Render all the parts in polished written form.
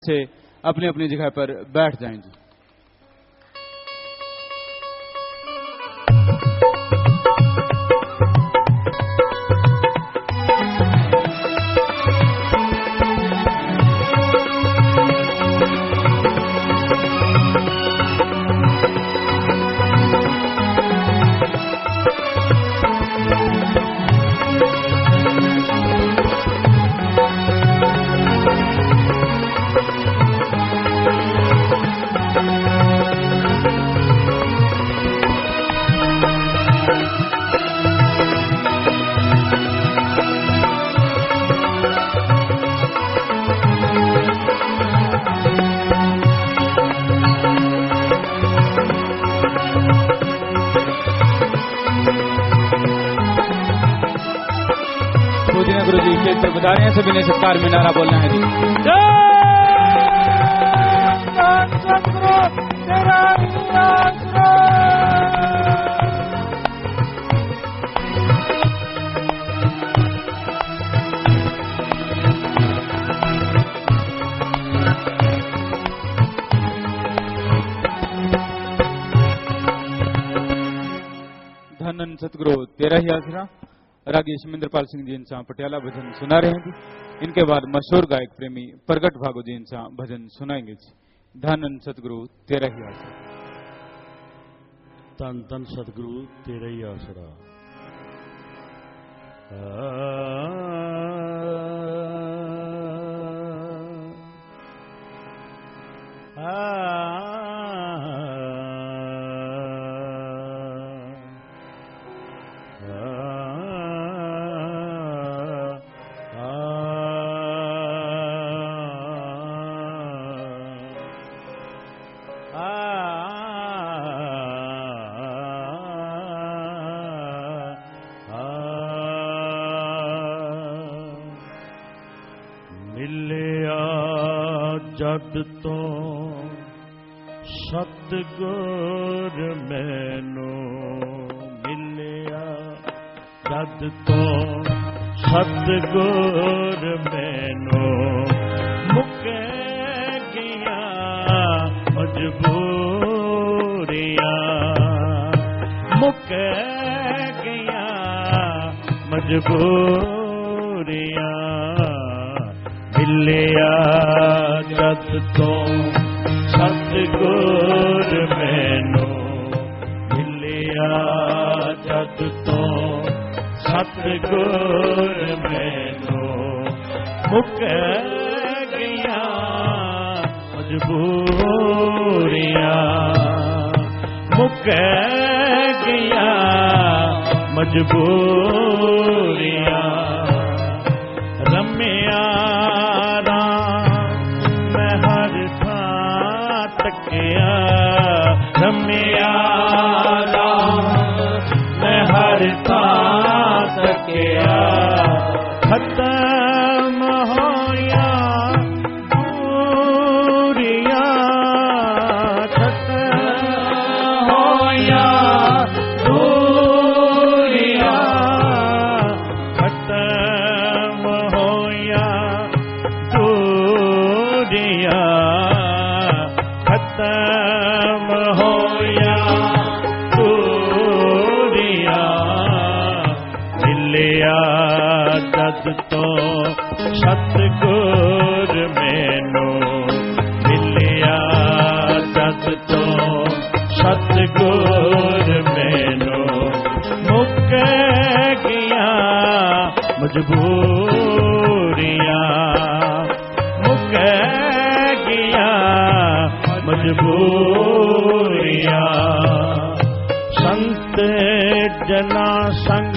से अपनी अपनी जगह पर बैठ जाएं जी। गुरु जी क्षेत्र बता रहे हैं, सभी ने सत्कार में नारा बोलना है जी। धन सतगुरु तेरा ही आसरा रागी शमिंद्रपाल सिंह जी इंसा पटियाला भजन सुना रहे हैं जी। इनके बाद मशहूर गायक प्रेमी प्रगट भागो जी इंसा भजन सुनाएंगे जी। धन सतगुरु तेरा ही आसरा। धन धन सतगुरु तेरा ही आसरा। जग तो सतगुर मैनू मिलिया, जग तो सतगुर मैनू मुके गया मजबूरियां, मुके गया मजबूरियां। मिलिया जग तो सतगुर मैनू मिलिया, जग तो सतगुर मैनू मुके गया मजबूरियां, मुके गया मजबूरियां। रमिया रमिया मैं हर थां तकिया, खत्म होया दूरियां, खत्म होया दूरियां, खत्म होया दूरियां, खत्म होया दूरियां। मिलिया जग तो सतगुर मैनू मिलिया, जग तो सतगुर मैनू मुके गया मजबूरियां, मुके गया मजबूरियां। संत जना संग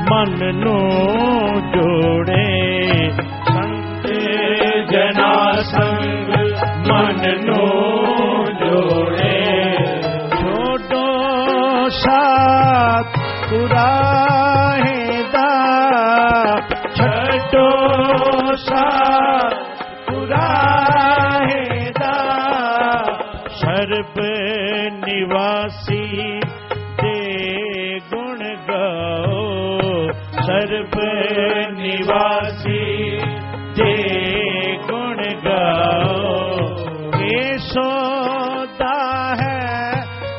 मन नू जोड़े, संत जना संग मन नू जोड़े। छोड़ो साथ कुराहे दा, छड़ो साथ कुराहे दा। सर्ब निवासी दे गुण गाओ, सर्ब निवासी दे गुण गाओ। यशोदा है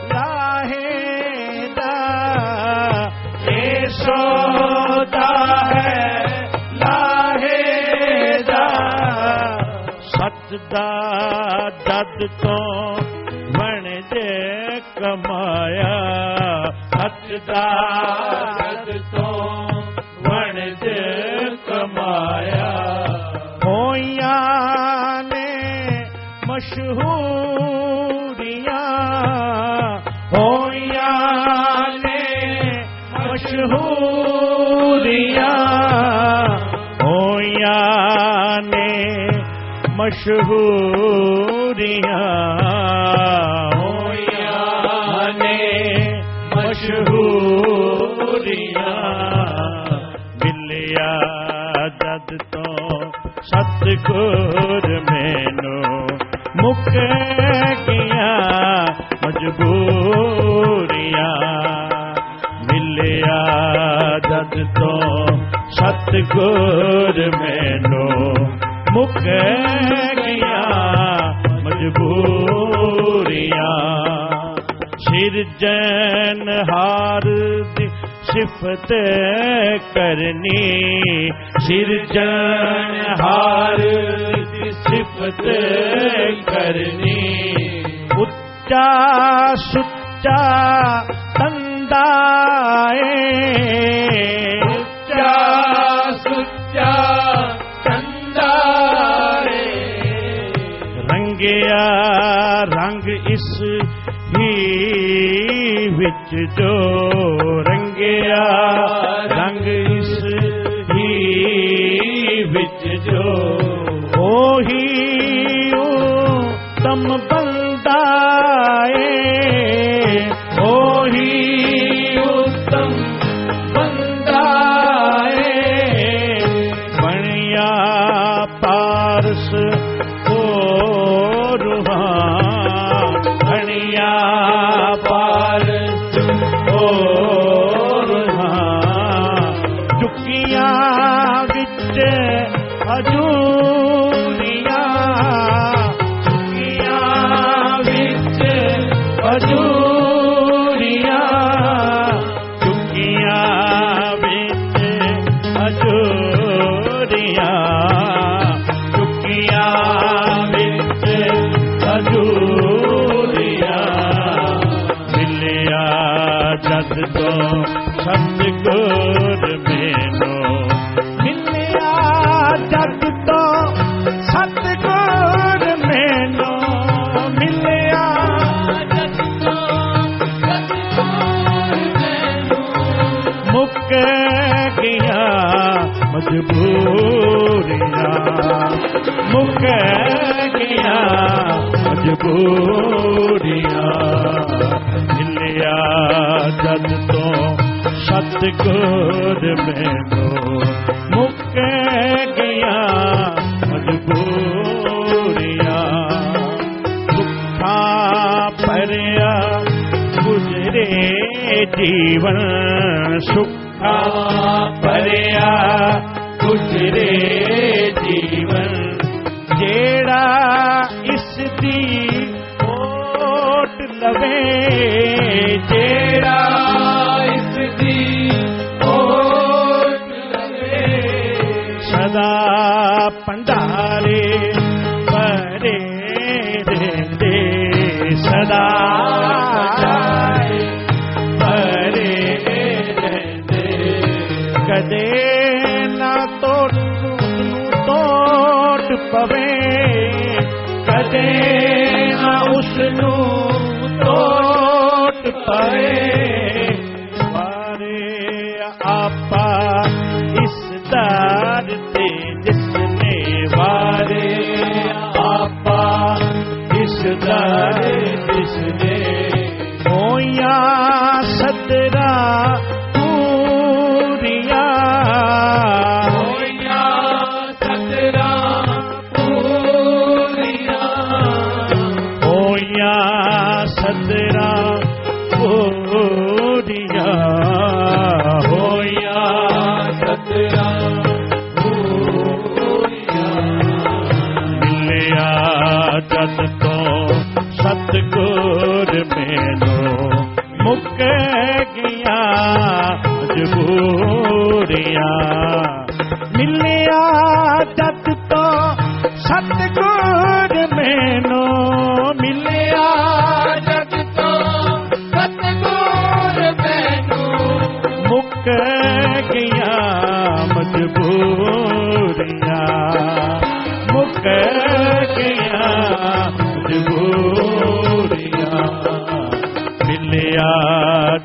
लाहेदा, यशोदा है लाहेदा, सतदा दद तो बन जे कमाया, सतदा दद तो बन जे कमाया, होया ने मशहूरियां, होया ने मशहूरियां, होया ने मशहूरियां, होया ने मशहूरियां, मिलिया जद तो सतगुर मैनू मुक गया मजबूरियां, मिलिया जद तो सतगुर मैनू मुक गया मजबूरियां, सिरजनहार दी सिफत करनी, सिरजनहार दी सिफत करनी, उच्चा सुच्चा तंदाए, उच्चा सुच्चा तंदाए, रंगिया रंग इस ही विच जो, रंगिया रंग इस ही विच जो, ओही तम बंदाए, ओही उत्तम बंदाए, बनिया पारस को रुहान, बनिया पारस को रुहान, चुकिया विच हजूरियां, चुकिया विच हजूरियां, चुकिया विच हजूरियां, चुकिया विच हजूरियां, मिलिया जद तो सतगुर मैनू, मिलिया जद तो सतगुर मैनू, मिलिया जद तो सतगुर मैनू, मुक गया मजबूरियां, मुक गया मजबूरियां, मिलिया जद तो सतगुर मैनू मुक गया मजबूरियां, दुखा भरिया गुजरे जीवन, सुखा भरिया गुजरे जीवन, जेड़ा इस दी ओट लवे, जेड़ा इस दी ओट लवे, सदा भंडारे भरे रहंदे, सदा भरे रहंदे, कदे ना तोट पवे, कदे ना उसनू तोट पवे, वारे आपा इस दर ते जिसने, वारे आपा इस दर जिसने, होया सदरा पूरिया, होया सदरा पूरिया, होया सदरा पूरिया, होया सदरा पूरिया, मिलिया जद तो सतगुर मैनू मुक गया मजबूरियां मिलिया जद तो सतगुर मैनू मिलिया जद तो सतगुर मैनू मुक गया मजबूरियां मुक गया मजबूरियां मिलिया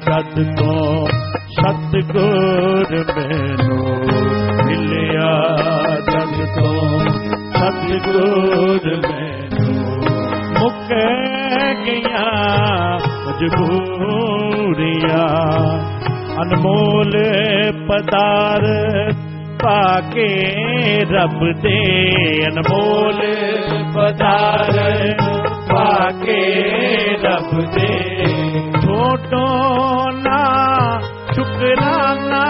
जद तो सतगुर मैनू मिलिया जद तो सतगुर मैनू मुक गया मजबूरियां अनमोल पदार्थ पाके रब दे अनमोल पदार्थ पाके रब दे छोटो ना शुकराना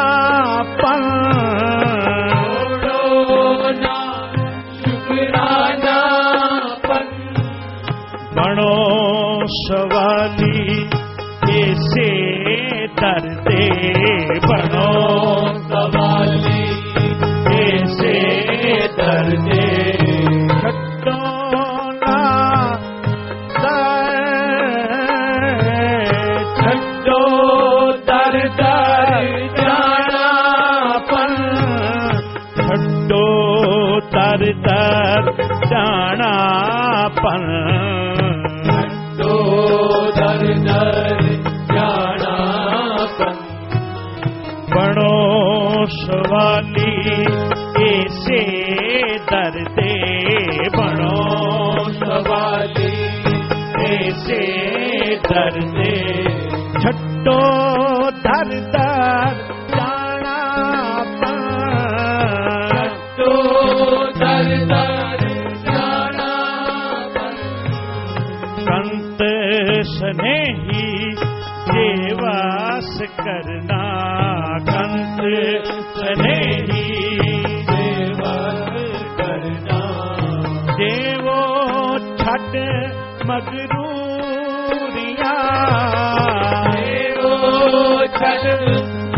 पन छोटो ना शुकराना पन बनो सवाली ऐसे दर्दे बनो सवाली ऐसे दर्दे छड्डो ना छड्डो दर दर जाना पन छड्डो दर दर जाना पन छड्डो दर दर बनो सवाली ऐसे दर्दे बनो सवाली ऐसे दर्दे छड्डो दर दर जाना छड्डो दर दर जाना संत स्नेही देवास करना कंत स्नेही देवास करना देवो छड मगरूरिया देवो छड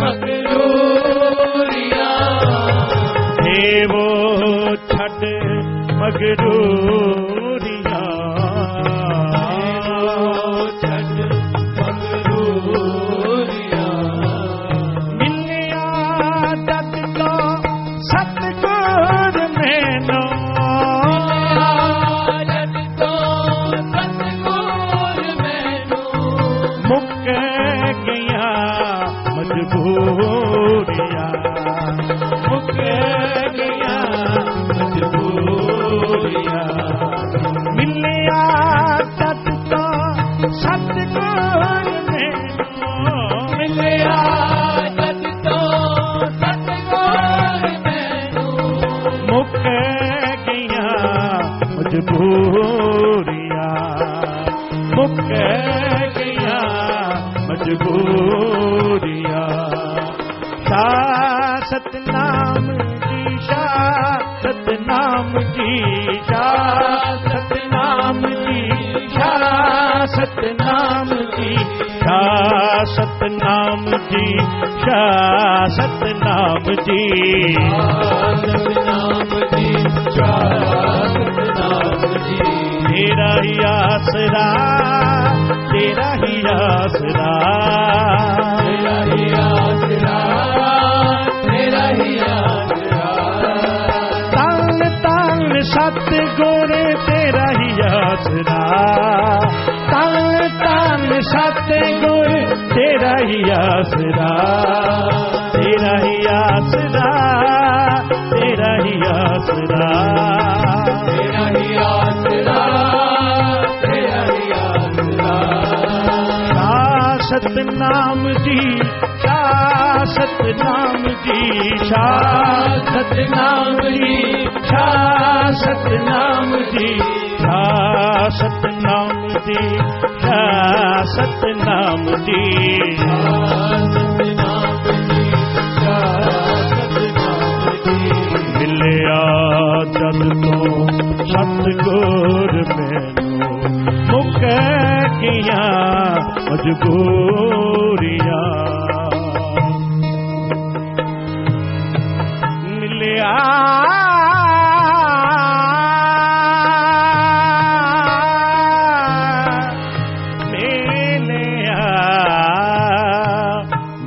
मगरूरिया देवो छड मगरूरिया मिलिया जद तो सतगुर मैनू मिलिया जद तो सतगुर मैनू मुक गया मजबूरियां मुक गया मजबूरियां सतनाम जी सतनाम जी सतनाम जी सतनाम जी सतनाम जी सतनाम जी सतनाम जी सतनाम जी तेरा ही आसरा तेरा ही आसरा तेरा ही आसरा तेरा ही आसरा तान तान सतगुर तेरा ही आसरा तान तान सतगुर तेरा ही आसरा तेरा ही आसरा तेरा ही आसरा तेरा ही आसरा तेरा ही आसरा सतनाम जी सतनाम जी सतनाम जी सतनाम जी सतनाम जी सतनाम जी मिलिया जद तो सतगुर मजबूरियां मिलिया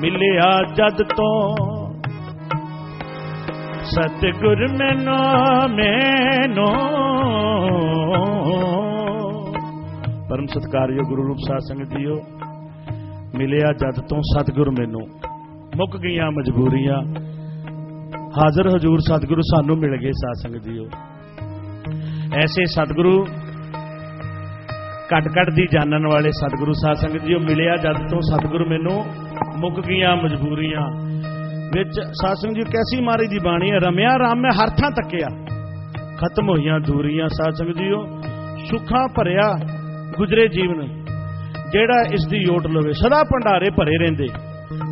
मिलिया जद तो सतगुर मैनो मैनो परम सत्कारयोग गुरु रूप साध संगत जीओ मिलिया जद तो सतगुर मैनू मुक गईयां मजबूरियां हाजिर हजूर सतगुरु सानू मिल गए साध संगत जीओ ऐसे सतगुरु कट कट दी जानन वाले सतगुरु साध संगत जीओ मिलिया जद तो सतगुरु मैनू मुक गईयां मजबूरियां विच साध संगत जी कैसी मारी दी बाणी है रमिया राम मैं हर थां तकिया खत्म होईयां दूरियां साध संगत जीओ सुखा भरिया गुजरे जीवन जेड़ा इस दी योट लवे सदा भंडारे भरे रहिंदे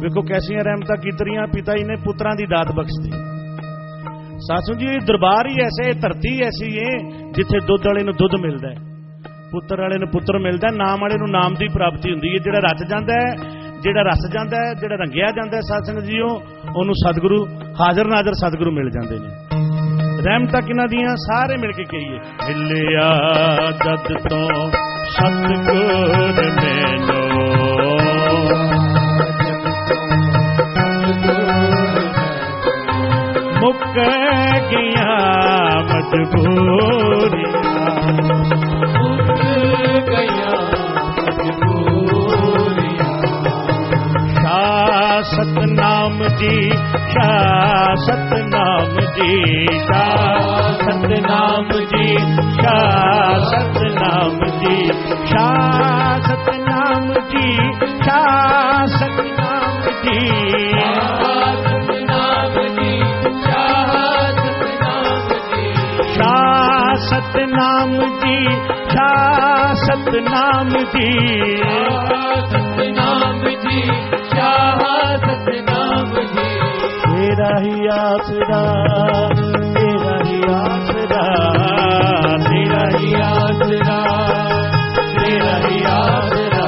वेखो कैसियां रहमतां कीतियां पिता जी ने पुत्रां दी दात बख्शती साध संगत जी दरबार ही ऐसे धरती ऐसी है जिथे दुध वाले नूं दुध मिलदा है पुत्र वाले नूं पुत्र मिलदा है नाम वाले नूं नाम दी प्राप्ति हुंदी है जेड़ा रच जांदा है जेड़ा रस जांदा है जेड़ा रंगिया जांदा है साध संगत जीओ ओनूं सतगुरु हाजिर नाजर सतगुरु मिल जांदे ने रहमतां किन्हां दियां सारे मिल के कहिए मिलिया जद तो सतगुर मैनू मुक गईयां मजबूरियां सतनाम जी शाह सतनाम जी शाह सतनाम जी शाह सतनाम जी शाह सतनाम जी शाह सतनाम जी शाह सतनाम जी शाह सतनाम जी तेरा ही आसरा तेरा ही आसरा तेरा ही आसरा तेरा ही आसरा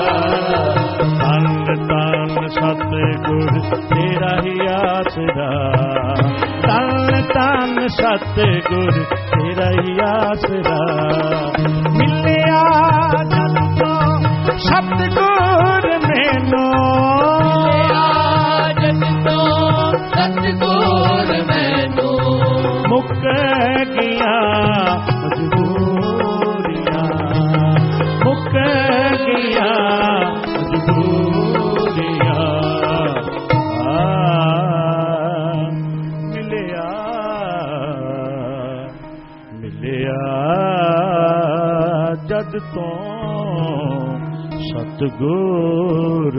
तन तन सतगुर तेरा ही आसरा तन तन सतगुर तेरा ही आसरा मिलिया जद तो सतगुर मैनू मुक गईयां मजबूरियां मुक गईयां मजबूरियां मिलिया मिलिया जद तो सतगुर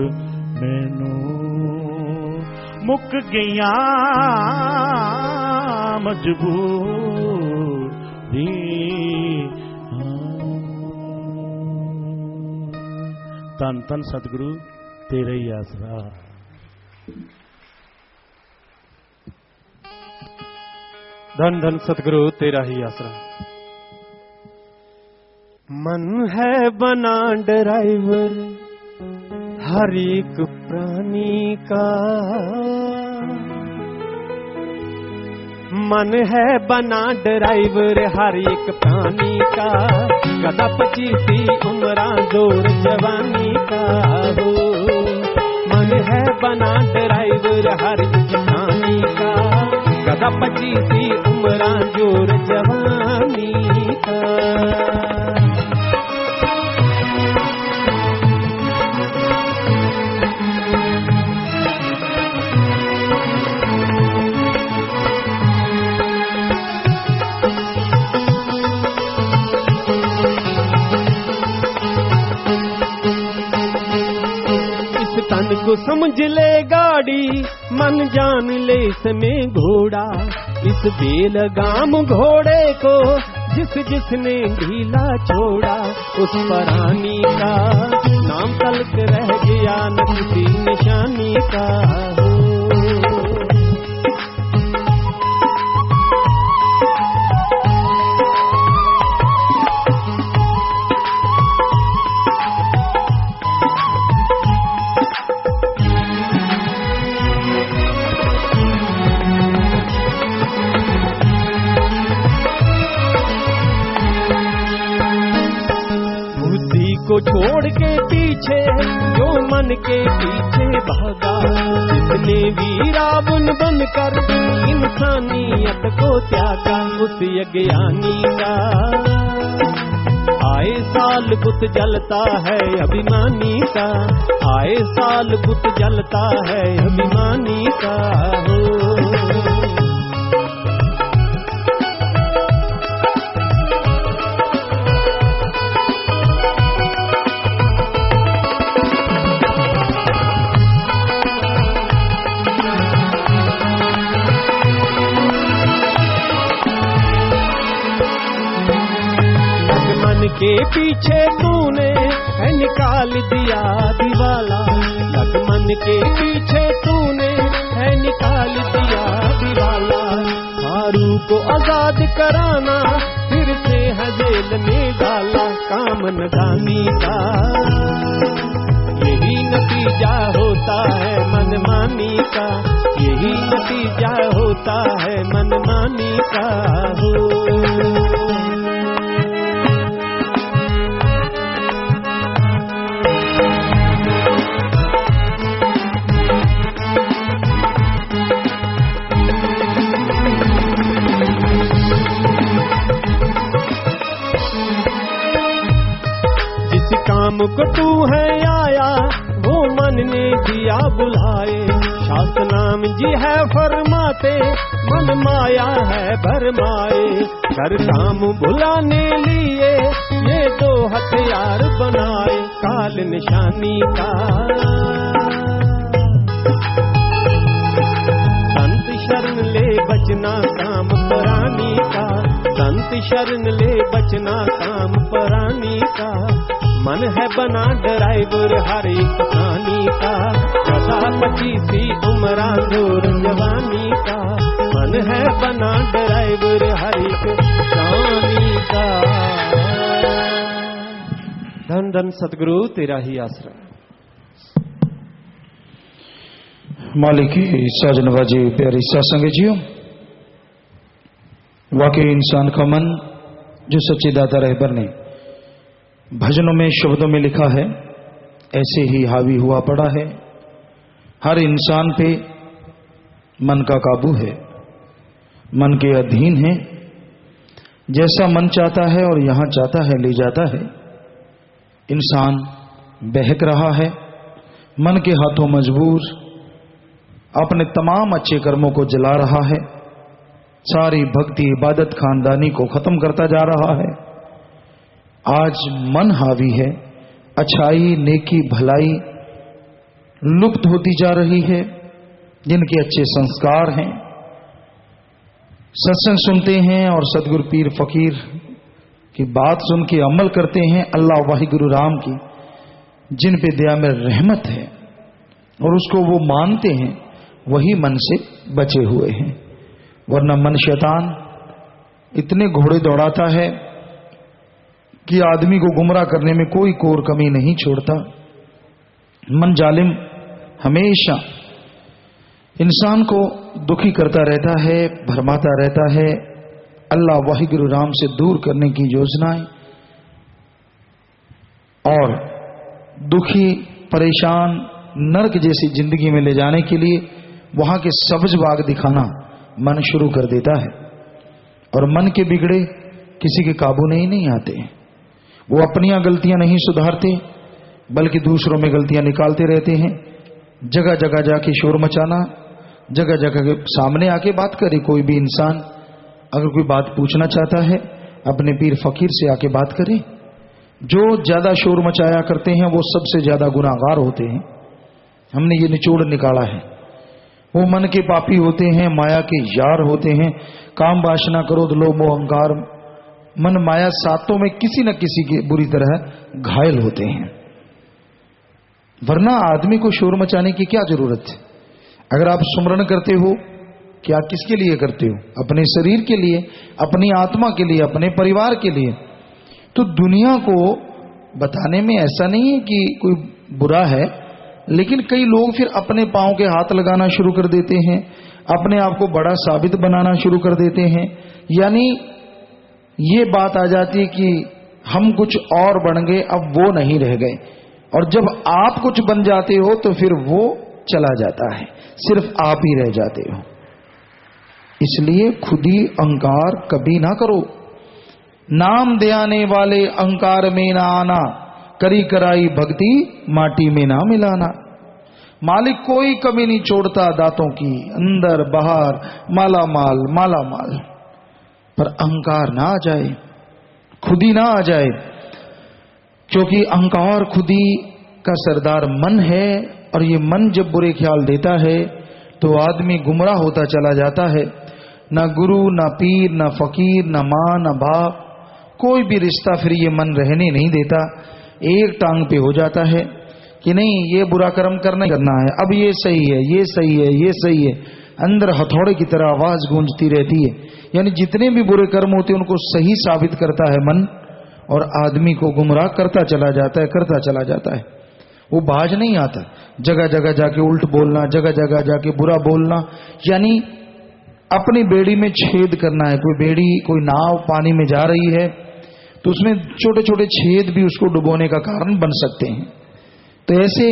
मैनू मुक गईयां मजबूरी तन तन सतगुरु तेरे ही आसरा धन धन सतगुरु तेरा ही आसरा मन है बना ड्राइवर हर एक प्राणी का मन है बना ड्राइवर हर एक प्राणी का गदा 25 उम्रा जोर जवानी का हो मन है बना ड्राइवर हर एक प्राणी का गदा 25 उम्रा जोर जवानी का तन को समझ ले गाड़ी मन जान ले इसमें घोड़ा इस बेलगाम घोड़े को जिस जिसने ढीला छोड़ा उस परानी का नाम तलक रह गया न किसी निशानी का हो को छोड़ के पीछे जो मन के पीछे भागा, जिसने वीरा बुन बनकर इंसानियत को त्यागा, उस अज्ञानी का आए साल बुत जलता है अभिमानी का, आए साल बुत जलता है अभिमानी का हो। के पीछे तूने है निकाल दिया दिवाला, मन के पीछे तूने है निकाल दिया दिवाला, फारूक को आजाद कराना फिर से है जेल में डाला, काम नदानी का यही नतीजा होता है मनमानी का, यही नतीजा होता है मनमानी का हो। काम को तू है आया वो मन ने दिया बुलाए, शास्त्रनाम जी है फरमाते मन माया है भरमाए, कर काम बुलाने लिए ये दो हथियार बनाए, काल निशानी का संत शरण ले बचना काम परानी का, संत शरण ले बचना काम परानी का, मन है बना ड्राइवर हर एक प्राणी का, कसा 25 उम्रा दूर जवानी का, मन है बना ड्राइवर हर एक प्राणी का। धन धन सतगुरु तेरा ही आश्रय। मालिक साज नवाजे प्यारी सत्संग जियो, वाकई इंसान का मन जो सच्चे दाता रहबर ने भजनों में शब्दों में लिखा है ऐसे ही हावी हुआ पड़ा है। हर इंसान पे मन का काबू है, मन के अधीन है, जैसा मन चाहता है और यहां चाहता है ले जाता है। इंसान बहक रहा है, मन के हाथों मजबूर अपने तमाम अच्छे कर्मों को जला रहा है, सारी भक्ति इबादत खानदानी को खत्म करता जा रहा है। आज मन हावी है, अच्छाई नेकी भलाई लुप्त होती जा रही है। जिनके अच्छे संस्कार हैं, सत्संग सुनते हैं और सतगुरु पीर फकीर की बात सुन के अमल करते हैं, अल्लाह वाहिगुरु राम की जिन पे दया में रहमत है और उसको वो मानते हैं, वही मन से बचे हुए हैं। वरना मन शैतान इतने घोड़े दौड़ाता है कि आदमी को गुमराह करने में कोई कोर कमी नहीं छोड़ता। मन जालिम हमेशा इंसान को दुखी करता रहता है, भरमाता रहता है। अल्लाह वाहिगुरु राम से दूर करने की योजनाएं और दुखी परेशान नरक जैसी जिंदगी में ले जाने के लिए वहां के सब्ज बाग दिखाना मन शुरू कर देता है। और मन के बिगड़े किसी के काबू में ही नहीं आते। वो अपनियां गलतियां नहीं सुधारते बल्कि दूसरों में गलतियां निकालते रहते हैं। जगह जगह जाके शोर मचाना, जगह जगह के सामने आके बात करे। कोई भी इंसान अगर कोई बात पूछना चाहता है अपने पीर फकीर से आके बात करे। जो ज्यादा शोर मचाया करते हैं वो सबसे ज्यादा गुनाहगार होते हैं। हमने ये निचोड़ निकाला है। वो मन के पापी होते हैं, माया के यार होते हैं। काम वासना क्रोध लोभ मोह अहंकार मन माया सातों में किसी न किसी के बुरी तरह घायल होते हैं। वरना आदमी को शोर मचाने की क्या जरूरत है? अगर आप सुमरण करते हो, क्या किसके लिए करते हो? अपने शरीर के लिए, अपनी आत्मा के लिए, अपने परिवार के लिए। तो दुनिया को बताने में ऐसा नहीं है कि कोई बुरा है, लेकिन कई लोग फिर अपने पांव के हाथ लगाना शुरू कर देते हैं, अपने आप को बड़ा साबित बनाना शुरू कर देते हैं। यानी ये बात आ जाती है कि हम कुछ और बन गए, अब वो नहीं रह गए। और जब आप कुछ बन जाते हो तो फिर वो चला जाता है, सिर्फ आप ही रह जाते हो। इसलिए खुद ही अहंकार कभी ना करो। नाम ध्याने वाले अहंकार में ना आना, करी कराई भक्ति माटी में ना मिलाना। मालिक कोई कमी नहीं छोड़ता दांतों की, अंदर बाहर माला माल माला माल। पर अहंकार ना आ जाए, खुद ही ना आ जाए, क्योंकि अहंकार खुद ही का सरदार मन है। और ये मन जब बुरे ख्याल देता है तो आदमी गुमराह होता चला जाता है। ना गुरु, ना पीर, ना फकीर, ना मां, ना बाप, कोई भी रिश्ता फिर ये मन रहने नहीं देता। एक टांग पे हो जाता है कि नहीं, ये बुरा कर्म करना है, अब ये सही है, ये सही है, ये सही है। अंदर हथौड़े की तरह आवाज गूंजती रहती है। यानी जितने भी बुरे कर्म होते हैं उनको सही साबित करता है मन, और आदमी को गुमराह करता चला जाता है, करता चला जाता है। वो बाज नहीं आता, जगह जगह जाके उल्ट बोलना, जगह जगह जाके बुरा बोलना, यानी अपनी बेड़ी में छेद करना है। कोई बेड़ी, कोई नाव पानी में जा रही है तो उसमें छोटे छोटे छेद भी उसको डुबोने का कारण बन सकते हैं। तो ऐसे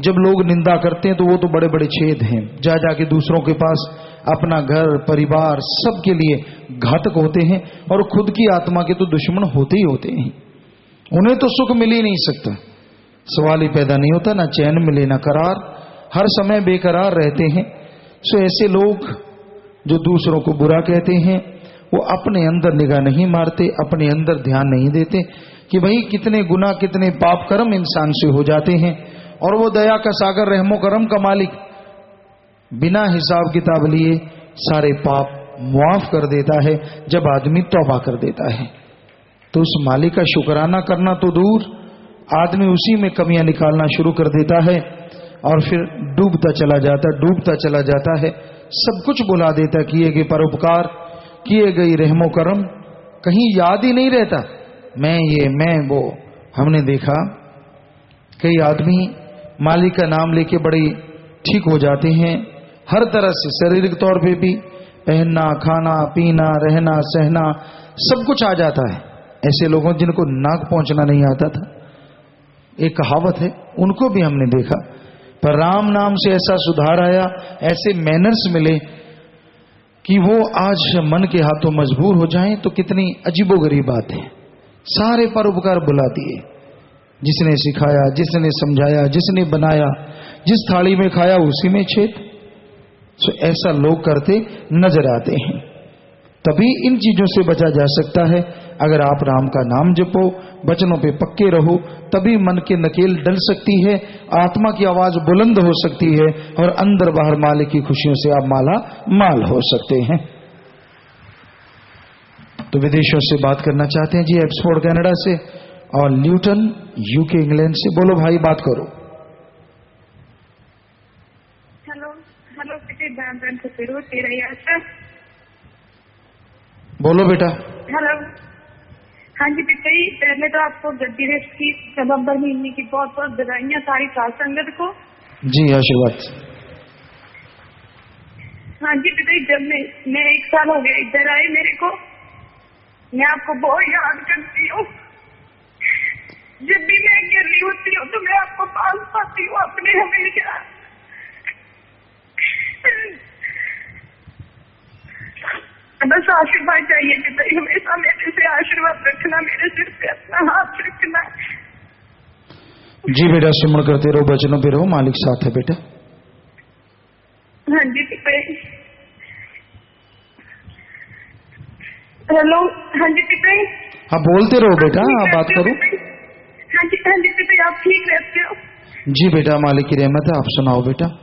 जब लोग निंदा करते हैं तो वो तो बड़े बड़े छेद हैं, जा जाके दूसरों के पास अपना घर परिवार सबके लिए घातक होते हैं, और खुद की आत्मा के तो दुश्मन होते ही होते हैं। उन्हें तो सुख मिल ही नहीं सकता, सवाल ही पैदा नहीं होता, ना चैन मिले ना करार, हर समय बेकरार रहते हैं। सो ऐसे लोग जो दूसरों को बुरा कहते हैं वो अपने अंदर निगाह नहीं मारते, अपने अंदर ध्यान नहीं देते कि भाई कितने गुनाह कितने पाप कर्म इंसान से हो जाते हैं। और वो दया का सागर, रहमो करम का मालिक बिना हिसाब किताब लिए सारे पाप मुआफ कर देता है जब आदमी तौबा कर देता है। तो उस मालिक का शुक्राना करना तो दूर, आदमी उसी में कमियां निकालना शुरू कर देता है और फिर डूबता चला जाता, डूबता चला जाता है, सब कुछ भुला देता, किए गए परोपकार, किए गई रहमो करम कहीं याद ही नहीं रहता। मैं ये, मैं वो। हमने देखा कई आदमी मालिक का नाम लेके बड़े ठीक हो जाते हैं, हर तरह से, शारीरिक तौर पे भी, पहनना, खाना, पीना, रहना, सहना, सब कुछ आ जाता है। ऐसे लोगों जिनको नाक पहुंचना नहीं आता था, एक कहावत है, उनको भी हमने देखा। पर राम नाम से ऐसा सुधार आया, ऐसे मैनर्स मिले कि वो आज मन के हाथों मजबूर हो जाएं तो कितनी अजीबोगरीब बात है। सारे परोपकार बुला दिए, जिसने सिखाया, जिसने समझाया, जिसने बनाया, जिस थाली में खाया उसी में छेद। सो ऐसा लोग करते नजर आते हैं। तभी इन चीजों से बचा जा सकता है अगर आप राम का नाम जपो, वचनों पे पक्के रहो, तभी मन के नकेल डल सकती है, आत्मा की आवाज बुलंद हो सकती है और अंदर बाहर मालिक की खुशियों से आप माला माल हो सकते हैं। तो विदेशों से बात करना चाहते हैं जी, एक्सफोर्ड कनाडा से और ल्यूटन यूके इंग्लैंड से। बोलो भाई, बात करो। हेलो हेलो बेटे, बोलो बेटा। हेलो, हाँ जी पिता जी, पहले तो आपको गद्दी रेस की नवंबर महीने की बहुत बहुत बधाइयाँ सारी साथ संगत को। जी आशीर्वाद। हाँ जी पिता जी, जब मैं 1 साल हो गया इधर आए मेरे को, मैं आपको बहुत याद करती हूँ। जब भी मैं अकेली होती हूँ तो मैं आपको पास पाती हूँ अपने हमेशा। बस आशीर्वाद चाहिए पिता जी, हमेशा मेरे से आशीर्वाद रखना, मेरे सिर पे अपना हाथ रखना। जी बेटा, सिमरण करते रहो, वचनों पे रहो, मालिक साथ है बेटा। हाँ जी पिता जी। हेलो, हाँ जी पिता जी। हाँ बोलते रहो बेटा, आप बात करो। हाँ जी पिता जी, आप ठीक रहते हो? जी बेटा, मालिक की रहमत है। आप सुनाओ बेटा।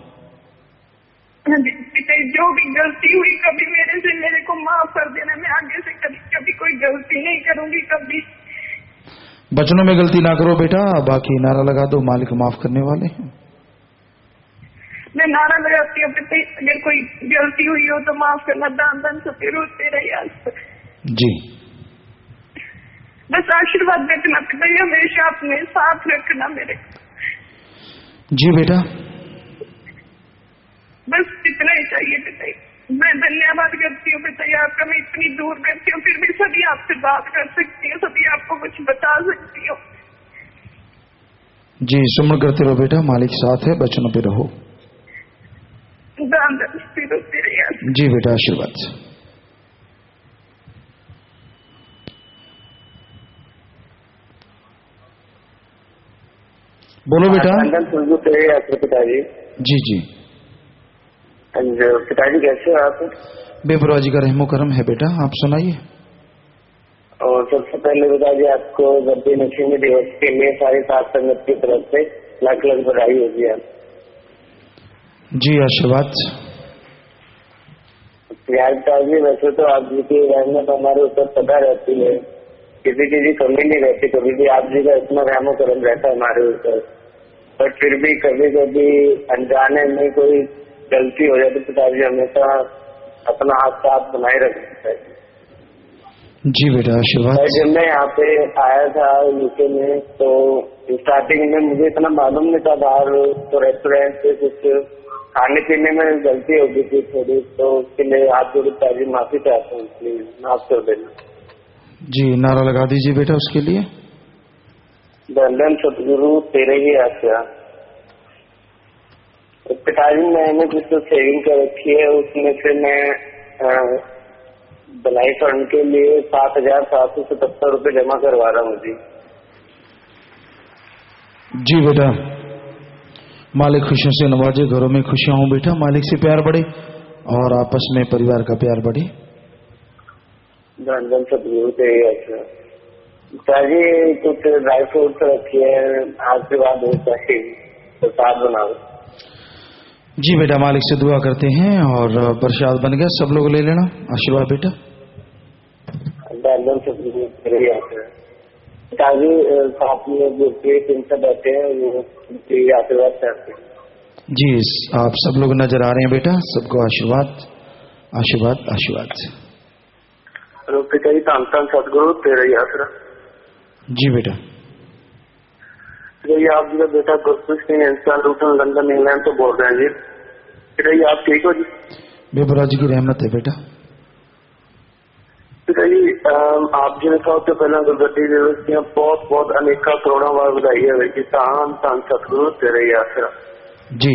हाँ जी पिता जी, जो भी गलती हुई कभी मेरे से, मेरे को माफ कर देना। मैं आगे से कभी कोई गलती नहीं करूंगी कभी। बचनों में गलती ना करो बेटा, बाकी नारा लगा दो, मालिक माफ करने वाले हैं। मैं नारा लगाती हूँ पिता जी, अगर कोई गलती हुई हो तो माफ करना, दान दान सत्य रोते रहिए। जी बस आशीर्वाद देना पिता जी, हमेशा अपने साथ रखना मेरे को। जी बेटा, बस इतना ही चाहिए पिता जी। मैं धन्यवाद करती हूँ पिताजी आपका। मैं इतनी दूर रहती हूँ फिर भी सभी आपसे बात कर सकती हूँ, सभी आपको कुछ बता सकती हूँ। जी सुमन करते रहो बेटा, मालिक साथ है, बचनों पे रहो। जी बेटा आशीर्वाद। बोलो बेटा। पिताजी। जी जी पिताजी कैसे हो आप? बेपरवाह जी का रहमो करम है बेटा, आप सुनाइए। और सबसे पहले पिताजी आपको गद्दी नसीमी दिवस के लिए सारी सात संगत की तरफ से लाख लाख बधाई होगी आप। जी आशीर्वाद। पिताजी वैसे तो आप जी की रहमत हमारे ऊपर सदा रहती है, किसी की कमी नहीं रहती, कभी भी आप जी का इतना रहमो करम रहता है हमारे ऊपर, पर फिर भी कभी कभी अनजाने में कोई गलती हो जाए तो पिताजी हमेशा अपना हाथ साफ बनाए रखना है। जी बेटा आशीर्वाद। जब मैं यहाँ पे आया था यूके में तो स्टार्टिंग में मुझे इतना मालूम नहीं था, बाहर तो रेस्टोरेंट पे कुछ खाने पीने में गलती हो गई थी थोड़ी, तो उसके लिए आप जो पिताजी माफी चाहता हूँ, प्लीज माफ कर देना। जी नारा लगा दीजिए बेटा उसके लिए। धन सतगुरु तेरे ही आशा। पिताजी मैंने कुछ तो सेविंग कर रखी है, उसमें से मैं भलाई फंड के लिए 7,777 रुपये जमा करवा रहा हूँ जी। जी बेटा मालिक खुशियों से नवाजे, घरों में खुशियां हो बेटा, मालिक से प्यार बढ़े और आपस में परिवार का प्यार बढ़े। धन सतगुरु तेरे ही आशा। पिताजी कुछ ड्राई फ्रूट्स रखी है, आशीर्वाद होता है तो साथ बनाओ। जी बेटा मालिक से दुआ करते हैं और प्रसाद बन गया, सब लोग ले लेना आशीर्वाद बेटा। पिताजी साथ में जो टीम से बैठे हैं वो आशीर्वाद चाहते हैं। जी आप सब लोग नजर आ रहे हैं बेटा, सबको आशीर्वाद आशीर्वाद आशीर्वाद। पिताजी धन धन सतगुरु तेरा ही आसरा। जी बेटा। ये आप जी का बेटा गुरप्रीत सिंह इंसान लूटन लंदन इंग्लैंड से बोल रहे हैं जी। पिताजी आप ठीक हो जी? बेपरवाह जी की रहमत है बेटा। पिताजी आप जी ने सबसे पहले गुरगद्दी दिवस की बहुत बहुत अनेका करोड़ों बार बधाई है भाई, धन धन सतगुरु तेरा ही आसरा। जी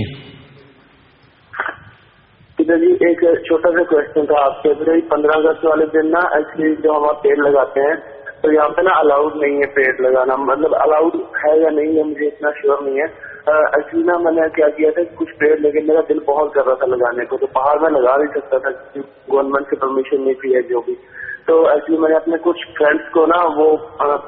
पिताजी एक छोटा सा क्वेश्चन था आपसे। पिताजी 15 अगस्त वाले दिन ना एक्चुअली जो हम पेड़ लगाते हैं तो यहाँ पे ना अलाउड नहीं है पेड़ लगाना, मतलब अलाउड है या नहीं है मुझे इतना श्योर नहीं है। एक्चुअली ना मैंने क्या किया था, कुछ पेड़ लेकिन मेरा दिल बहुत कर रहा था लगाने को, तो पहाड़ में लगा नहीं सकता था, गवर्नमेंट से परमिशन नहीं थी है जो भी। तो एक्चुअली मैंने अपने कुछ फ्रेंड्स को ना वो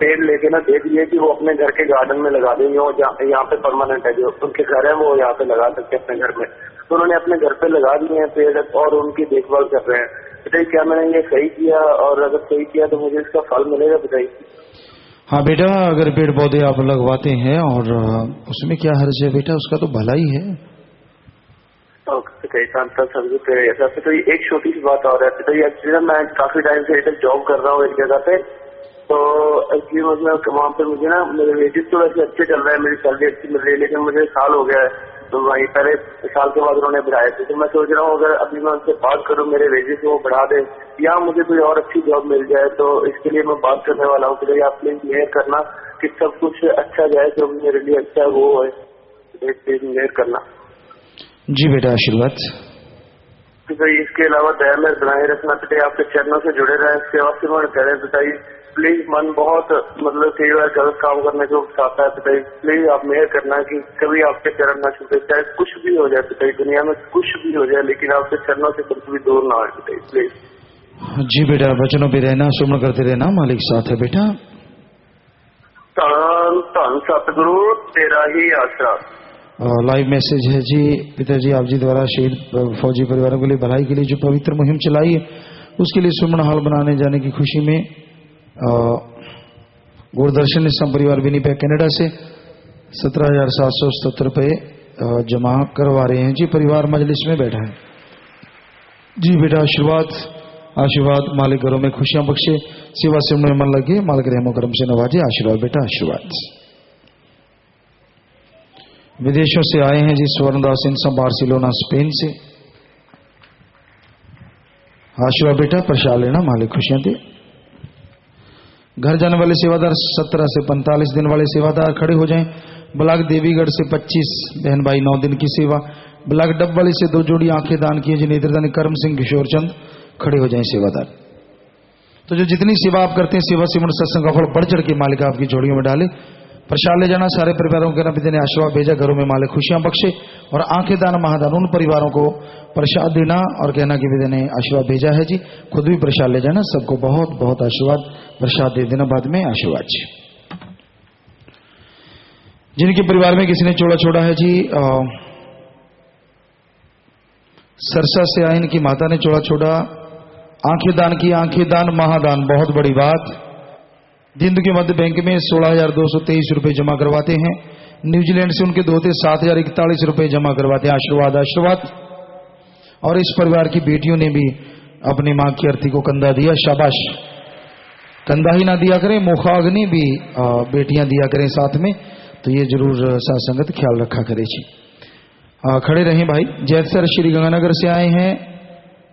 पेड़ लेके ना दे दिए कि वो अपने घर के गार्डन में लगा देंगे, और यहाँ पे परमानेंट है, जो उनके घर है वो यहाँ पे लगा सकते हैं अपने घर में। तो उन्होंने अपने घर पे लगा दिए हैं पेड़ और उनकी देखभाल कर रहे हैं। बताइए क्या मैंने ये सही किया, और अगर सही किया तो मुझे इसका फल मिलेगा? बताइए। हाँ बेटा अगर पेड़ पौधे आप लगवाते हैं और उसमें क्या हर्ज है बेटा, उसका तो भला ही है। तो एक छोटी सी बात और है, तो एक्चुअली मैं काफी टाइम से इधर जॉब कर रहा हूँ एक जगह पे, तो एक्चुअली वहाँ पे मुझे ना मेरे वेजेस तो वैसे अच्छे चल रहे हैं, मेरी सैलरी अच्छी मिल रही है, लेकिन मुझे साल हो गया है तो वहीं पहले साल के बाद उन्होंने बढ़ाए थे। तो मैं सोच रहा हूँ अगर अभी मैं उनसे बात करूँ मेरे वेजेस वो बढ़ा दे या मुझे कोई और अच्छी जॉब मिल जाए, तो इसके लिए मैं बात करने वाला हूँ। तो आप प्लीज मेयर करना कि सब कुछ अच्छा जाए, जो मेरे लिए अच्छा वो है, प्लीज मेयर करना। जी बेटा आशीर्वाद। तो इसके अलावा दया में बनाए रखना, पिताजी आपके चरणों से जुड़े रहे, सेवा से मैं कह रहे हैं पिताजी प्लीज। मन बहुत मतलब कई बार गलत काम करने को चाहता है पिताजी, प्लीज आप मेहर करना कि कभी आपके चरण न छूटे, चाहे कुछ भी हो जाए पिताजी, दुनिया में कुछ भी हो जाए, लेकिन आपके चरणों से कुछ भी दूर ना हो पिताजी प्लीज। जी बेटा वचनों पे रहना, सुमन करते रहना, मालिक साथ है बेटा। धन धन सतगुरु तेरा ही आसरा। लाइव मैसेज है जी, पिताजी आप जी द्वारा शहीद फौजी परिवारों के लिए भलाई के लिए जो पवित्र मुहिम चलाई है उसके लिए सुमन हाल बनाने जाने की खुशी में गुरदर्शन इस्लाम परिवार विनिपेग कनाडा से 17,777 रुपये जमा करवा रहे हैं जी। परिवार मजलिस में बैठा है जी। बेटा आशीर्वाद आशीर्वाद, मालिक घरों में खुशियां बख्शे, सेवा से में मन लगे, मालिक रहमो करम से नवाजे। आशीर्वाद बेटा आशीर्वाद। विदेशों से आए हैं जी स्वर्णदास इंसान बार्सिलोना स्पेन से। आशीर्वाद बेटा, प्रसाद लेना, मालिक खुशियां दे। घर जाने वाले सेवादार 17 से 45 दिन वाले सेवादार खड़े हो जाएं। ब्लॉक देवीगढ़ से 25 बहन भाई 9 दिन की सेवा। ब्लॉक डबवाली से 2 जोड़ी आंखें दान किए जी नेत्रदान कर्म सिंह किशोर चंद खड़े हो जाएं सेवादार। तो जो जितनी सेवा आप करते हैं सेवा सिमरण सत्संग का फल बढ़ चढ़ के मालिक आपकी जोड़ियों में डाले। प्रसाद ले जाना, सारे परिवारों के नबी ने आशीर्वाद भेजा, घरों में मालिक खुशियां बख्शे। और आंखें दान महादान उन परिवारों को प्रसाद देना और कहना कि विदे ने आशीर्वाद भेजा है जी, खुद भी प्रसाद ले जाना, सबको बहुत बहुत आशीर्वाद प्रसाद दे देना बाद में आशीर्वाद जी। जिनके परिवार में किसी ने चोड़ा छोड़ा है जी, सरसा से आए इनकी माता ने चोड़ा छोड़ा, आंखें दान की, आंखें दान महादान बहुत बड़ी बात। जिंदू के मध्य बैंक में 16,223 रुपए जमा करवाते हैं। न्यूजीलैंड से उनके दोते 7,041 रुपए जमा करवाते हैं। आशीर्वाद आशीर्वाद। और इस परिवार की बेटियों ने भी अपनी मां की अर्थी को कंधा दिया, शाबाश। कंधा ही ना दिया करें, मुखाग्नि भी बेटियां दिया करें साथ में, तो ये जरूर साथ संगत ख्याल रखा करे जी। खड़े रहें भाई। जैसर श्री गंगानगर से आए हैं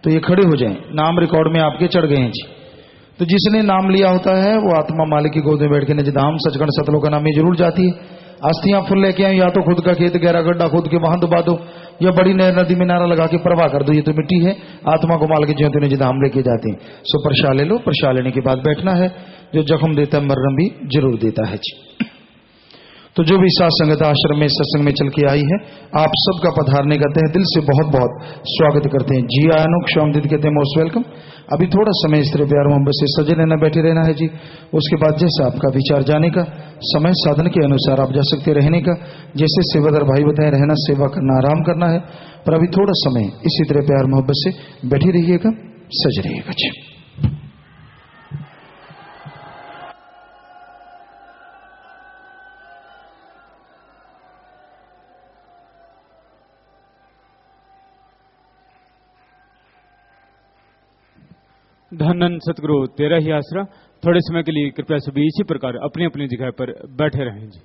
तो ये खड़े हो जाएं, नाम रिकॉर्ड में आपके चढ़ गए हैं जी। तो जिसने नाम लिया होता है वो आत्मा मालिक की गोद में बैठ के निजधाम सचखंड सतलोक का नाम में जरूर जाती है। अस्थियां फुल लेके आए, या तो खुद का खेत गहरा गड्ढा खोद के वहां दबा दो, या बड़ी नहर नदी में नारा लगा के प्रवाह कर दो, ये तो मिट्टी है। आत्मा को माल के ज्योति निजधाम लेके जाते हैं। सो प्रसाद ले लो, प्रसाद लेने के बाद बैठना है। जो जख्म देता है मरहम भी जरूर देता है जी। तो जो भी साथ संगत आश्रम में सत्संग में चल के आई है, आप सबका पधारने का तहे दिल से बहुत बहुत स्वागत करते हैं जी। आयानुक स्वामदित कहते हैं मोस्ट वेलकम। अभी थोड़ा समय इस तरह प्यार मोहब्बत से सजे रहना, बैठे रहना है जी। उसके बाद जैसे आपका विचार जाने का समय साधन के अनुसार आप जा सकते, रहने का जैसे सेवादार भाई बताए, रहना, सेवा करना, आराम करना है। पर अभी थोड़ा समय इसी तरह प्यार मोहब्बत से बैठे रहिएगा, सज रहिएगा जी। धन सतगुरु तेरा ही आसरा। थोड़े समय के लिए कृपया सभी इसी प्रकार अपनी अपनी जगह पर बैठे रहें जी।